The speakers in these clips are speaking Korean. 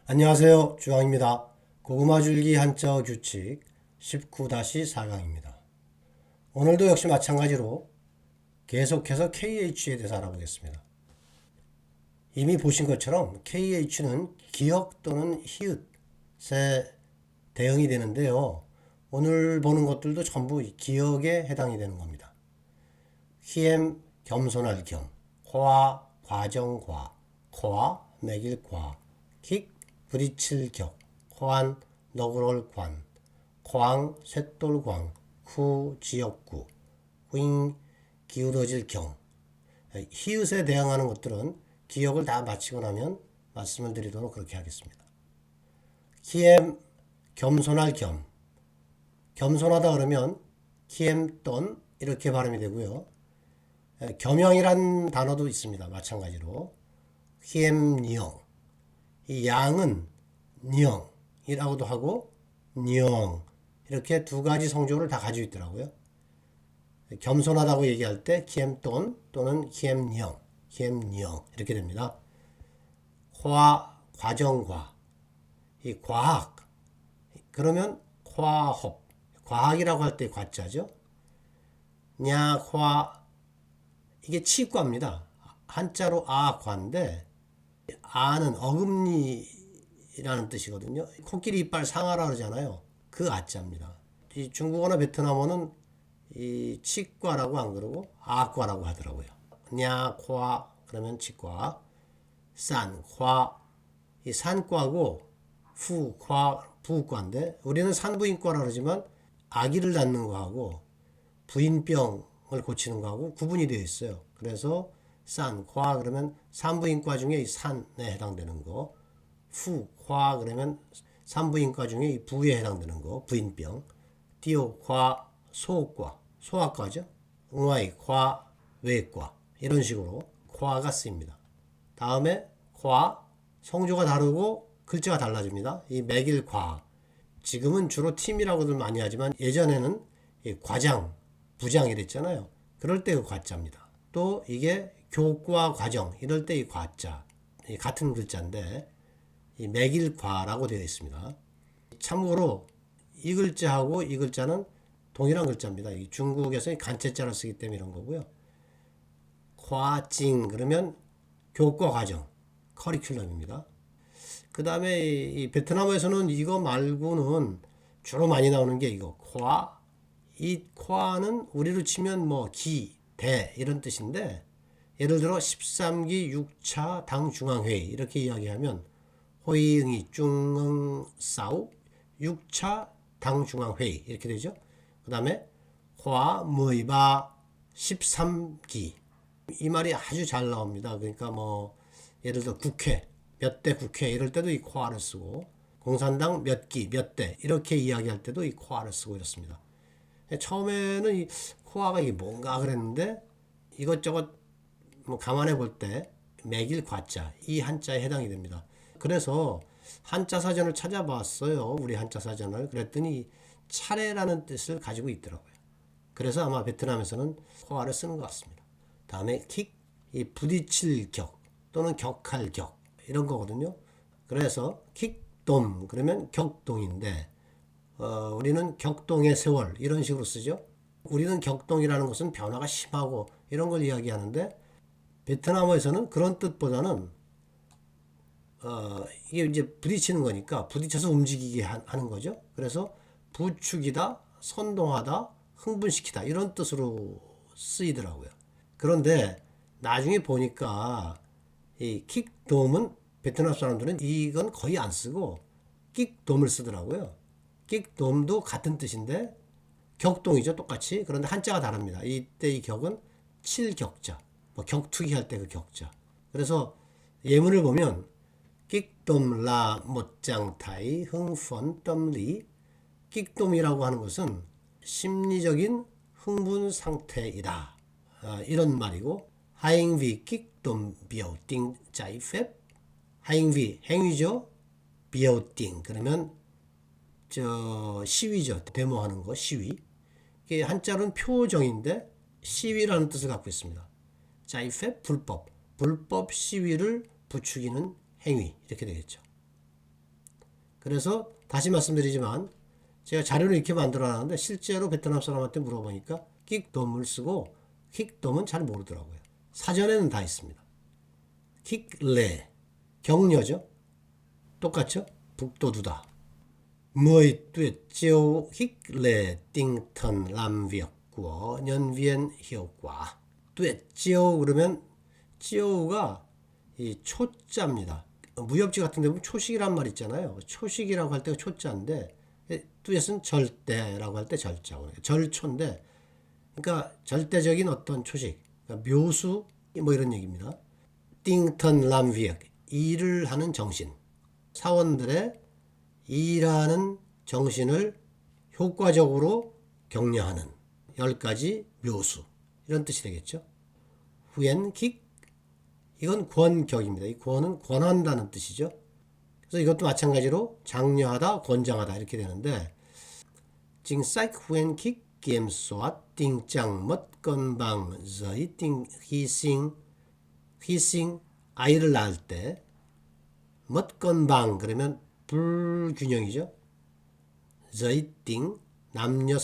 안녕하세요. 주황입니다. 고구마 줄기 한자어 규칙 19-4강입니다. 오늘도 역시 마찬가지로 계속해서 KH에 대해서 알아보겠습니다. 이미 보신 것처럼 KH는 기역 또는 히읗에 대응이 되는데요. 오늘 보는 것들도 전부 기역에 해당이 되는 겁니다. 희엠, 겸손할 겸, 화, 과정과, 코와 매길 과, 킥, 부딪힐 격, 호안, 너그럴 관, 광, 쇳돌광, 후, 지역구, 후잉, 기울어질 경. 히읗에 대항하는 것들은 기억을 다 마치고 나면 말씀을 드리도록 그렇게 하겠습니다. 키엠, 겸손할 겸. 겸손하다 그러면 키엠 돈 이렇게 발음이 되고요. 겸양이란 단어도 있습니다. 마찬가지로 키엠 니영. 이 양은 니영이라고도 하고 니영 이렇게 두 가지 성조를 다 가지고 있더라고요. 겸손하다고 얘기할 때 키엠돈 또는 키엠니영, 키엠니영 이렇게 됩니다. 화, 과정과 이 과학 그러면 과업 과학이라고 할 때 과자죠. 냐, 이게 치과입니다. 한자로 아과인데 아는 어금니라는 뜻이거든요. 코끼리 이빨 상하라 그러잖아요. 그 아자입니다. 이 중국어나 베트남어는 이 치과라고 안 그러고 아과라고 하더라고요. 냐, 과 그러면 치과, 산, 과 이 산과고 후, 과, 부과인데 우리는 산부인과라 그러지만 아기를 낳는 거하고 부인병을 고치는 거하고 구분이 되어 있어요. 그래서 산, 과 그러면 산부인과 중에 이 산에 해당되는 거, 후, 과 그러면 산부인과 중에 이 부에 해당되는 거, 부인병, 띠오, 과, 소과, 소아과죠. 응아이, 과, 외과 이런 식으로 과가 쓰입니다. 다음에 과, 성조가 다르고 글자가 달라집니다. 이 매길 과, 지금은 주로 팀이라고들 많이 하지만 예전에는 과장, 부장 이랬잖아요. 그럴 때 그 과자입니다. 또 이게 교과 과정 이럴 때 이 과자 같은 글자인데 이 매길과라고 되어 있습니다. 참고로 이 글자하고 이 글자는 동일한 글자입니다. 이 중국에서 간체자를 쓰기 때문에 이런 거고요. 과징 그러면 교과 과정 커리큘럼입니다. 그 다음에 이 베트남에서는 이거 말고는 주로 많이 나오는 게 이거 과. 이 과는 우리로 치면 뭐 기, 대 이런 뜻인데 예를 들어 13기 6차 당중앙회의 이렇게 이야기하면 호의응이 중응싸우 6차 당중앙회의 이렇게 되죠. 그 다음에 화무이바 13기 이 말이 아주 잘 나옵니다. 그러니까 뭐 예를 들어 국회 몇 대 국회 이럴 때도 이 코아를 쓰고 공산당 몇 기 몇 대 이렇게 이야기할 때도 이 코아를 쓰고 이렇습니다. 처음에는 이 코아가 이게 뭔가 그랬는데 이것저것 뭐 감안해 볼 때 매길 과자 이 한자에 해당이 됩니다. 그래서 한자 사전을 찾아봤어요. 우리 한자 사전을. 그랬더니 차례라는 뜻을 가지고 있더라고요. 그래서 아마 베트남에서는 코아를 쓰는 것 같습니다. 다음에 킥, 이 부딪힐 격 또는 격할 격 이런 거거든요. 그래서 킥돔 그러면 격동인데 우리는 격동의 세월 이런 식으로 쓰죠. 우리는 격동이라는 것은 변화가 심하고 이런 걸 이야기하는데 베트남어에서는 그런 뜻보다는 이게 이제 부딪히는 거니까 부딪혀서 움직이게 하는 거죠. 그래서 부축이다, 선동하다, 흥분시키다 이런 뜻으로 쓰이더라고요. 그런데 나중에 보니까 이 킥돔은 베트남 사람들은 이건 거의 안 쓰고 끽돔을 쓰더라고요. 끽돔도 같은 뜻인데 격동이죠, 똑같이. 그런데 한자가 다릅니다. 이때 이 격은 칠격자, 뭐 격투기 할 때 그 격자. 그래서 예문을 보면 끽돔라 못장타이 흥펀 덤리 끽돔이라고 하는 것은 심리적인 흥분 상태이다. 이런 말이고 하잉비 끽돔 비오띵 짜이팹 하잉비 행위죠. 비오띵 그러면 시위죠. 데모하는 거 시위. 이게 한자로는 표정인데 시위라는 뜻을 갖고 있습니다. 짜이팹 불법 시위를 부추기는 행위 이렇게 되겠죠. 그래서 다시 말씀드리지만 제가 자료를 이렇게 만들어 놨는데 실제로 베트남 사람한테 물어보니까 킥돔을 쓰고 킥돔은 잘 모르더라고요. 사전에는 다 있습니다. 킥레 격려죠. 똑같죠? 북도두다. Mười tuyệt chiêu khích lệ tinh thần làm việc của nhân viên hiệu quả. tuyệt chiêu 그러면 chi오가 이 초자입니다. 무협지 같은 데 보면 초식이란 말 있잖아요. 초식이라고 할 때가 초자인데 tuyệt 절대라고 할 때 절자고 절초인데 그러니까 절대적인 어떤 초식, 그러니까 묘수 뭐 이런 얘기입니다. 띵턴 람비엑 일을 하는 정신, 사원들의 일하는 정신을 효과적으로 격려하는 10가지 묘수 이런 뜻이 되겠죠. 후엔킥 이건 권격입니다. 이 권은 권한다는 뜻이죠. 그래서 이것도 마찬가지로 장려하다, 권장하다 이렇게 되는데 징사이크 후엔킥 kiểm soát tình trạng mất cân bằng giới tình hy sinh 아이를 낳을 때 mất cân bằng 그러면 불균형이죠. giới tình 남녀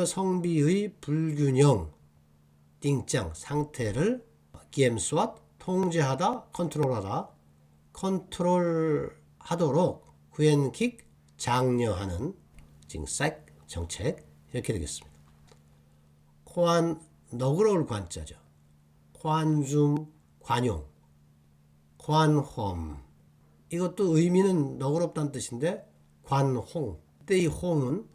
성비의 불균형 tình trạng 상태를 kiểm soát 통제하다, 컨트롤하도록 후엔킥 장려하는 징색 정책 이렇게 되겠습니다. khoan 너그러울 관자죠. khoan 관용, khoan 이것도 의미는 너그럽다는 뜻인데 관홍. 그때 이 홍은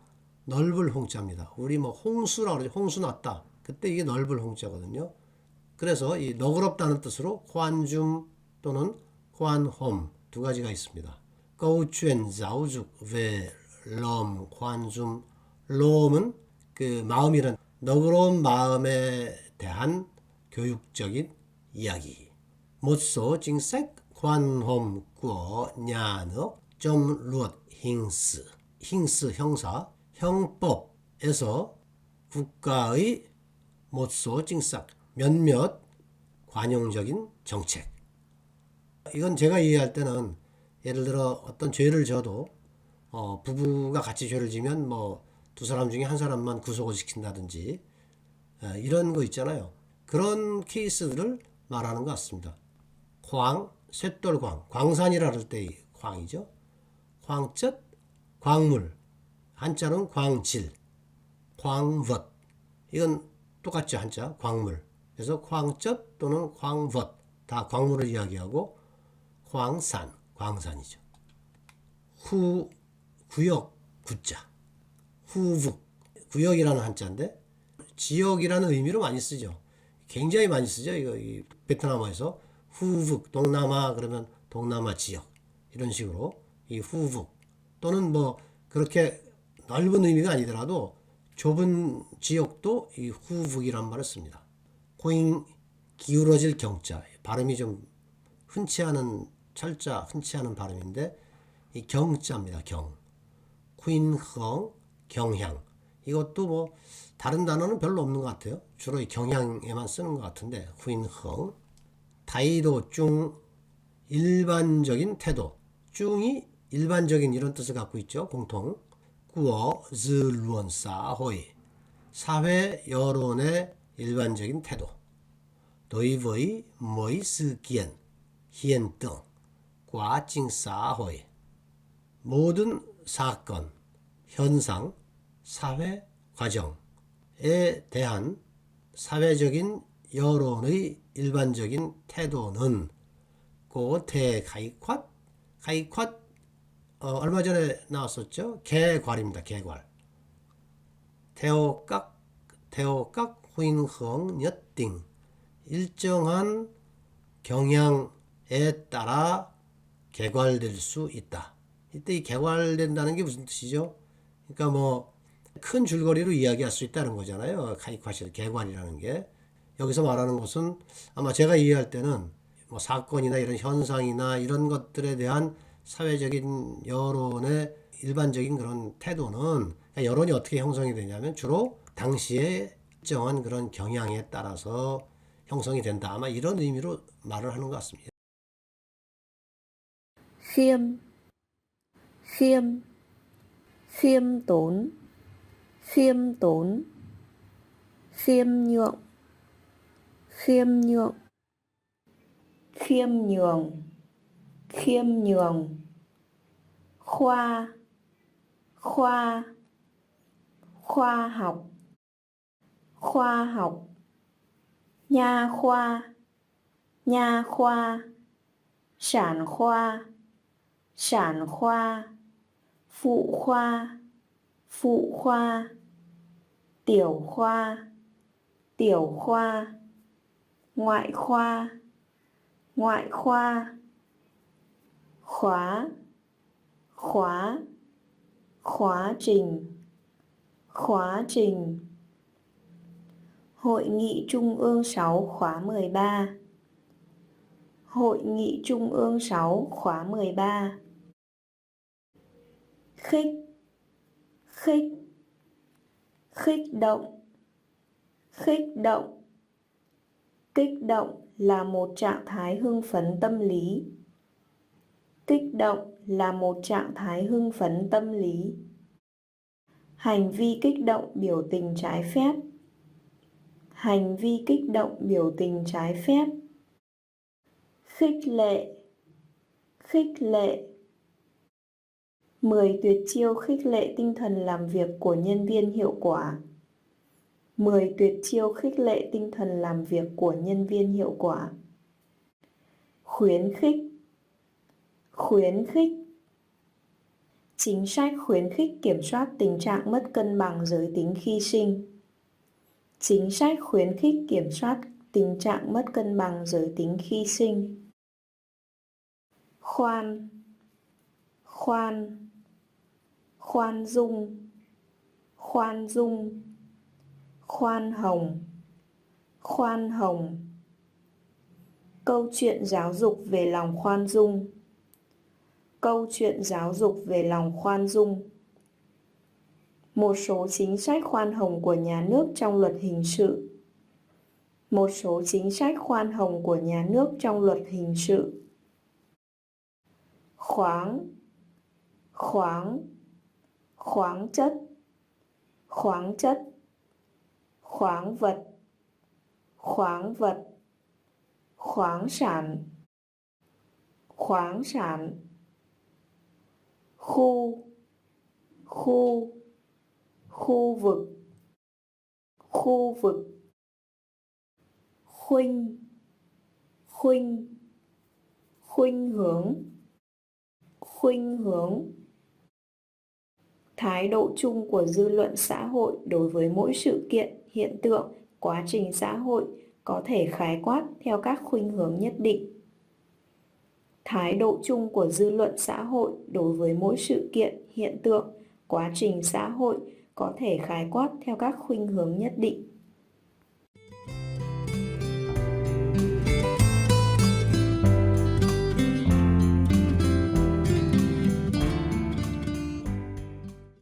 넓을 홍자입니다. 우리 뭐 홍수라고 그러죠. 홍수 났다. 그때 이게 넓을 홍자거든요. 그래서 이 너그럽다는 뜻으로 khoan 또는 khoan 두 가지가 있습니다. câu chuyện giáo dục về lòng khoan 롬은 그 마음이란 너그러운 마음에 대한 교육적인 이야기. một số chính sách khoan hồng của nhà nước trong luật hình sự 형사 형법에서 국가의 một số chính sách 몇몇 관용적인 정책. 이건 제가 이해할 때는 예를 들어 어떤 죄를 져도 부부가 같이 죄를 지면 뭐 두 사람 중에 한 사람만 구속을 시킨다든지 이런 거 있잖아요. 그런 케이스들을 말하는 것 같습니다. 쇳돌광, 광산이라 할 때의 광이죠. 광chất, 광물, 한자는 광질, 광vật. 이건 똑같죠, 한자, 광물. 그래서 광chất 또는 광vật, 다 광물을 이야기하고 광산이죠. 구역, 구자. 후북, 구역이라는 한자인데 지역이라는 의미로 많이 쓰죠. 굉장히 많이 쓰죠. 이 베트남어에서 후북, 동남아 그러면 동남아 지역 이런 식으로 이 후북 또는 뭐 그렇게 넓은 의미가 아니더라도 좁은 지역도 이 후북이란 말을 씁니다. 코인 기울어질 경자 발음이 좀 흔치 않은 철자 흔치 않은 발음인데 이 경자입니다. 경 코인흥 경향 이것도 뭐 다른 단어는 별로 없는 것 같아요. 주로 이 경향에만 쓰는 것 같은데 후인흥 타이도 중 일반적인 태도 중이 일반적인 이런 뜻을 갖고 있죠. 공통 구어 즈루언 사회 사회 여론의 일반적인 태도 đối với sự kiện hiện tượng quá trình xã hội 모든 사건 현상, 사회 과정에 대한 사회적인 여론의 일반적인 태도는 고대가이콱 얼마 전에 나왔었죠. 개괄입니다. 개괄. 태오깍 후인흥 엿딩 일정한 경향에 따라 개괄될 수 있다. 이때 이 개괄된다는 게 무슨 뜻이죠? 그러니까 뭐 큰 줄거리로 이야기할 수 있다는 거잖아요. 가이콰실 개괄이라는 게 여기서 말하는 것은 아마 제가 이해할 때는 뭐 사건이나 이런 현상이나 이런 것들에 대한 사회적인 여론의 일반적인 그런 태도는 여론이 어떻게 형성이 되냐면 주로 당시에 일정한 그런 경향에 따라서 형성이 된다. 아마 이런 의미로 말을 하는 것 같습니다. Khiêm khiêm, khiêm tốn, khiêm tốn, khiêm nhượng, khiêm nhượng, khiêm nhường, khiêm nhường, khoa, khoa, khoa học, khoa học, nha khoa, nha khoa, sản khoa, sản khoa, phụ khoa, phụ khoa, tiểu khoa, tiểu khoa, ngoại khoa, ngoại khoa, khóa, khóa, khóa trình, khóa trình, Hội nghị Trung ương 6 khóa 13, Hội nghị Trung ương 6 khóa 13. Khích, khích, khích động, khích động. Kích động là một trạng thái hưng phấn tâm lý. Kích động là một trạng thái hưng phấn tâm lý. Hành vi kích động biểu tình trái phép. Hành vi kích động biểu tình trái phép. Khích lệ, khích lệ. 10 tuyệt chiêu khích lệ tinh thần làm việc của nhân viên hiệu quả. 10 tuyệt chiêu khích lệ tinh thần làm việc của nhân viên hiệu quả. Khuyến khích, khuyến khích. Chính sách khuyến khích kiểm soát tình trạng mất cân bằng giới tính khi sinh. Chính sách khuyến khích kiểm soát tình trạng mất cân bằng giới tính khi sinh. Khoan, khoan, khoan dung, khoan dung, khoan hồng, khoan hồng. Câu chuyện giáo dục về lòng khoan dung. Câu chuyện giáo dục về lòng khoan dung. Một số chính sách khoan hồng của nhà nước trong luật hình sự. Một số chính sách khoan hồng của nhà nước trong luật hình sự. Khoáng, khoáng, khoáng chất, khoáng chất, khoáng vật, khoáng vật, khoáng sản, khoáng sản. Khu, khu, khu vực, khu vực. Khuynh, khuynh, khuynh hướng, khuynh hướng. Thái độ chung của dư luận xã hội đối với mỗi sự kiện, hiện tượng, quá trình xã hội có thể khái quát theo các khuynh hướng nhất định. Thái độ chung của dư luận xã hội đối với mỗi sự kiện, hiện tượng, quá trình xã hội có thể khái quát theo các khuynh hướng nhất định.